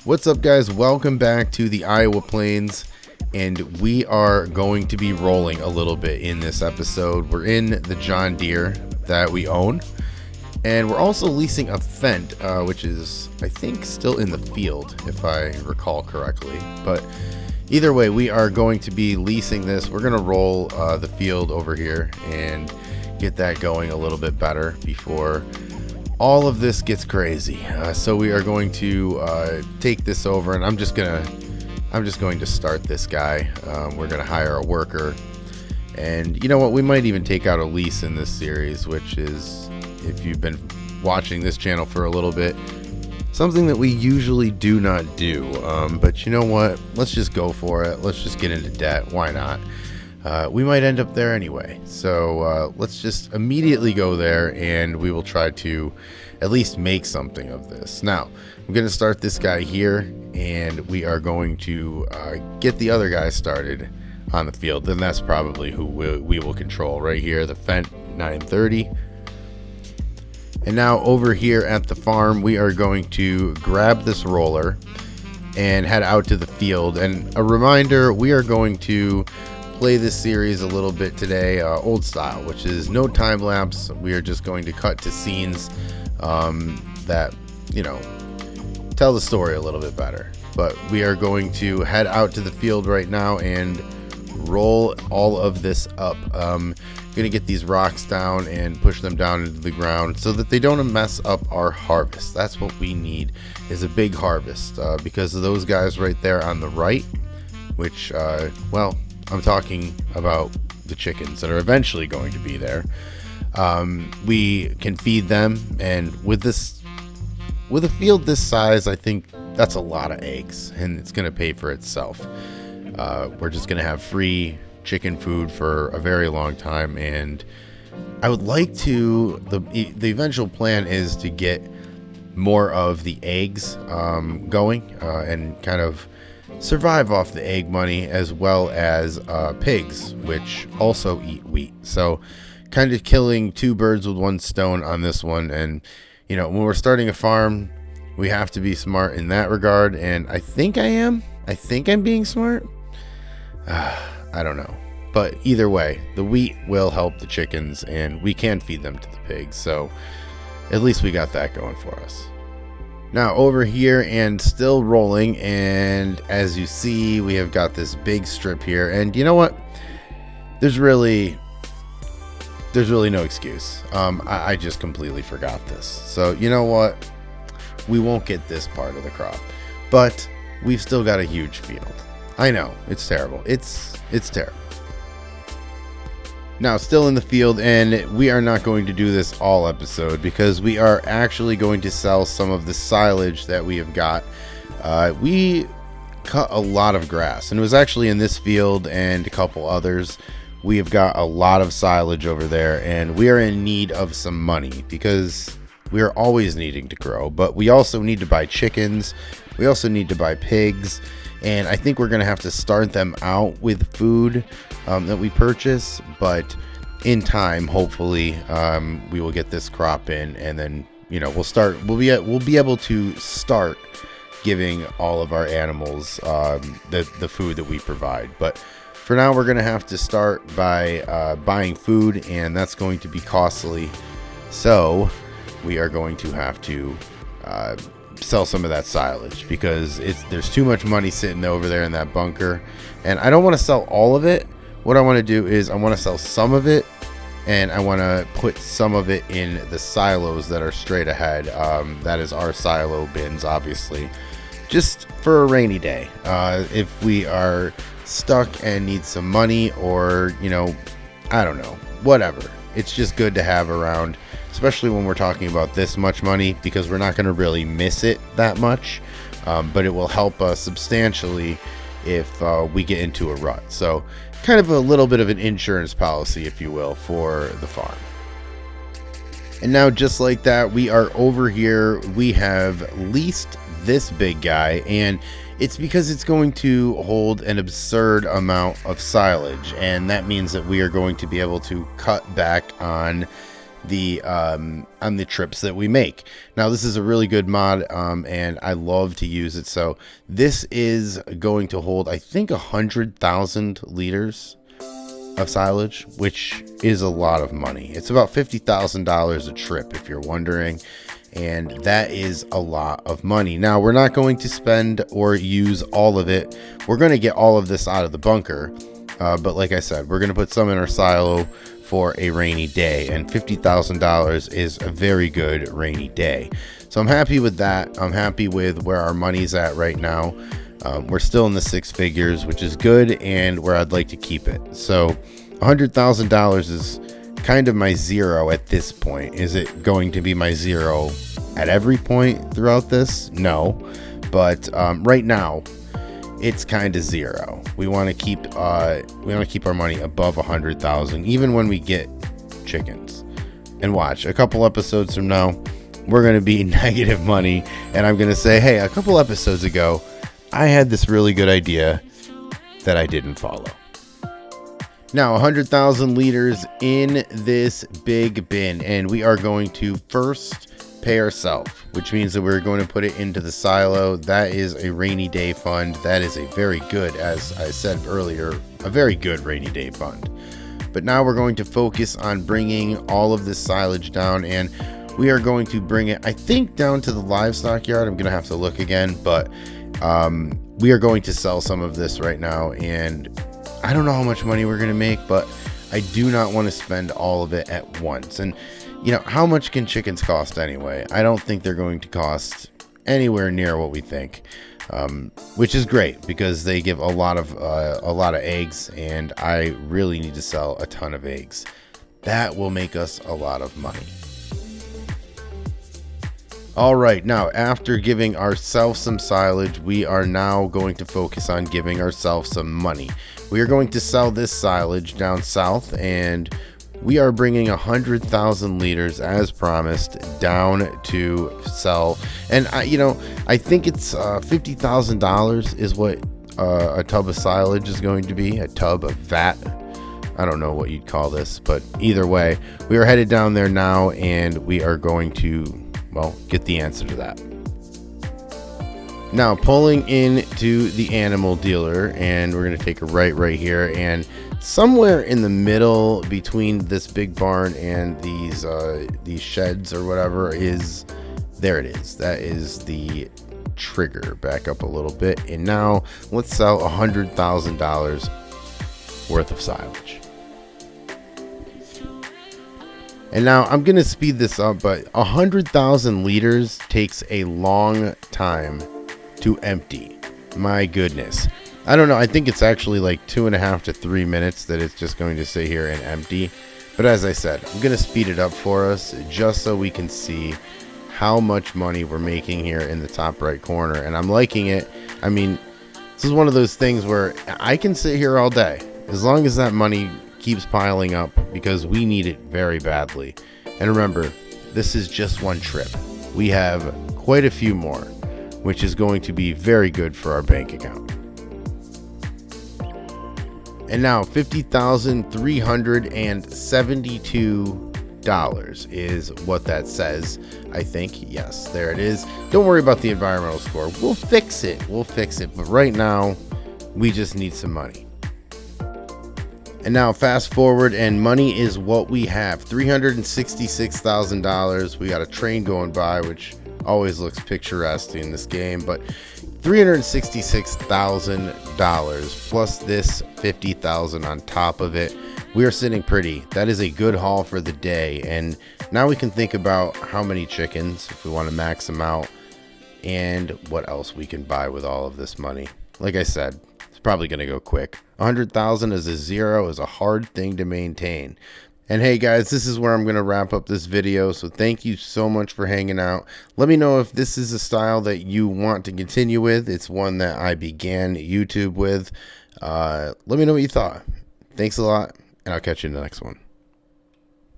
What's up, guys? Welcome back to the Iowa Plains, and we are going to be rolling a little bit in this episode. We're in the John Deere that we own, and we're also leasing a Fendt, which is, I think, still in the field, if I recall correctly. But either way, we are going to be leasing this. We're going to roll the field over here and get that going a little bit better before all of this gets crazy. So we are going to take this over, and I'm just going to start this guy. We're going to hire a worker, and you know what? We might even take out a lease in this series, which is, if you've been watching this channel for a little bit, something that we usually do not do. But you know what? Let's just go for it. Let's just get into debt. Why not? We might end up there anyway. So let's just immediately go there, and we will try to at least make something of this. Now, I'm going to start this guy here, and we are going to get the other guy started on the field. Then that's probably who we will control right here, the Fendt 930. And now over here at the farm, we are going to grab this roller and head out to the field. And a reminder, we are going to play this series a little bit today, old style, which is no time lapse. We are just going to cut to scenes that, you know, tell the story a little bit better. But we are going to head out to the field right now and roll all of this up. Gonna get these rocks down and push them down into the ground so that they don't mess up our harvest. That's what we need, is a big harvest, because of those guys right there on the right, which well, I'm talking about the chickens that are eventually going to be there. We can feed them, and with a field this size, I think that's a lot of eggs, and it's going to pay for itself. We're just going to have free chicken food for a very long time, and I would like to, the eventual plan is to get more of the eggs going, and kind of survive off the egg money, as well as pigs, which also eat wheat. So kind of killing two birds with one stone on this one. And you know, when we're starting a farm, we have to be smart in that regard, and I think I'm being smart. I don't know, but either way, the wheat will help the chickens, and we can feed them to the pigs, so at least we got that going for us. Now over here, and still rolling, and as you see, we have got this big strip here, and you know what? There's really no excuse. I just completely forgot this. So you know what? We won't get this part of the crop, but we've still got a huge field. I know, it's terrible. It's terrible. Now, still in the field, and we are not going to do this all episode because we are actually going to sell some of the silage that we have got. We cut a lot of grass, and it was actually in this field and a couple others. We have got a lot of silage over there, and we are in need of some money because we are always needing to grow, but we also need to buy chickens. We also need to buy pigs, and I think we're going to have to start them out with food that we purchase, but in time, hopefully, we will get this crop in, and then, you know, we'll be able to start giving all of our animals the food that we provide. But for now, we're going to have to start by buying food, and that's going to be costly. So we are going to have to sell some of that silage because there's too much money sitting over there in that bunker, and I don't want to sell all of it. What I want to do is I want to sell some of it, and I want to put some of it in the silos that are straight ahead. That is our silo bins, obviously, just for a rainy day. If we are stuck and need some money, or, you know, I don't know, whatever. It's just good to have around, especially when we're talking about this much money, because we're not going to really miss it that much, but it will help us substantially if we get into a rut. So kind of a little bit of an insurance policy, if you will, for the farm. And now, just like that, we are over here. We have leased this big guy, and it's because it's going to hold an absurd amount of silage, and that means that we are going to be able to cut back on the trips that we make. Now this is a really good mod, and I love to use it. So this is going to hold, I think, 100,000 liters of silage, which is a lot of money. It's about $50,000 a trip, if you're wondering, and that is a lot of money. Now we're not going to spend or use all of it. We're going to get all of this out of the bunker, but like I said, we're going to put some in our silo for a rainy day, and $50,000 is a very good rainy day. So I'm happy with that. I'm happy with where our money's at right now. We're still in the six figures, which is good, and where I'd like to keep it. So $100,000 is kind of my zero at this point. Is it going to be my zero at every point throughout this? No, but right now it's kind of zero. We want to keep our money above 100,000, even when we get chickens. And watch, a couple episodes from now, we're going to be negative money, and I'm going to say, hey, a couple episodes ago, I had this really good idea that I didn't follow. Now, 100,000 liters in this big bin, and we are going to first pay ourselves, which means that we're going to put it into the silo. That is a rainy day fund. That is a very good, as I said earlier, a very good rainy day fund. But now we're going to focus on bringing all of this silage down, and we are going to bring it, I think, down to the livestock yard. I'm going to have to look again, but we are going to sell some of this right now, and I don't know how much money we're going to make, but I do not want to spend all of it at once. And you know, how much can chickens cost anyway? I don't think they're going to cost anywhere near what we think, which is great because they give a lot of eggs, and I really need to sell a ton of eggs. That will make us a lot of money. All right, now after giving ourselves some silage, we are now going to focus on giving ourselves some money. We are going to sell this silage down south, and we are bringing 100,000 liters as promised down to sell. And I think it's $50,000 is what a tub of silage is going to be, a tub of vat. I don't know what you'd call this, but either way, we are headed down there now, and we are going to, well, get the answer to that. Now, pulling into the animal dealer, and we're going to take a right here, and somewhere in the middle between this big barn and these sheds or whatever is, there it is. That is the trigger. Back up a little bit, and now let's sell $100,000 worth of silage. And now I'm going to speed this up, but 100,000 liters takes a long time to empty. My goodness. I don't know. I think it's actually like 2.5 to 3 minutes that it's just going to sit here and empty. But as I said, I'm going to speed it up for us just so we can see how much money we're making here in the top right corner. And I'm liking it. I mean, this is one of those things where I can sit here all day as long as that money keeps piling up, because we need it very badly. And remember, this is just one trip. We have quite a few more, which is going to be very good for our bank account. And now $50,372 is what that says. I think, yes, there it is. Don't worry about the environmental score. We'll fix it. But right now, we just need some money. And now fast forward, and money is what we have. $366,000. We got a train going by, which always looks picturesque in this game, but $366,000 plus this $50,000 on top of it. We are sitting pretty. That is a good haul for the day. And now we can think about how many chickens, if we want to max them out, and what else we can buy with all of this money. Like I said, it's probably going to go quick. 100,000 as a zero is a hard thing to maintain. And hey guys, this is where I'm going to wrap up this video. So thank you so much for hanging out. Let me know if this is a style that you want to continue with. It's one that I began YouTube with. Let me know what you thought. Thanks a lot, and I'll catch you in the next one.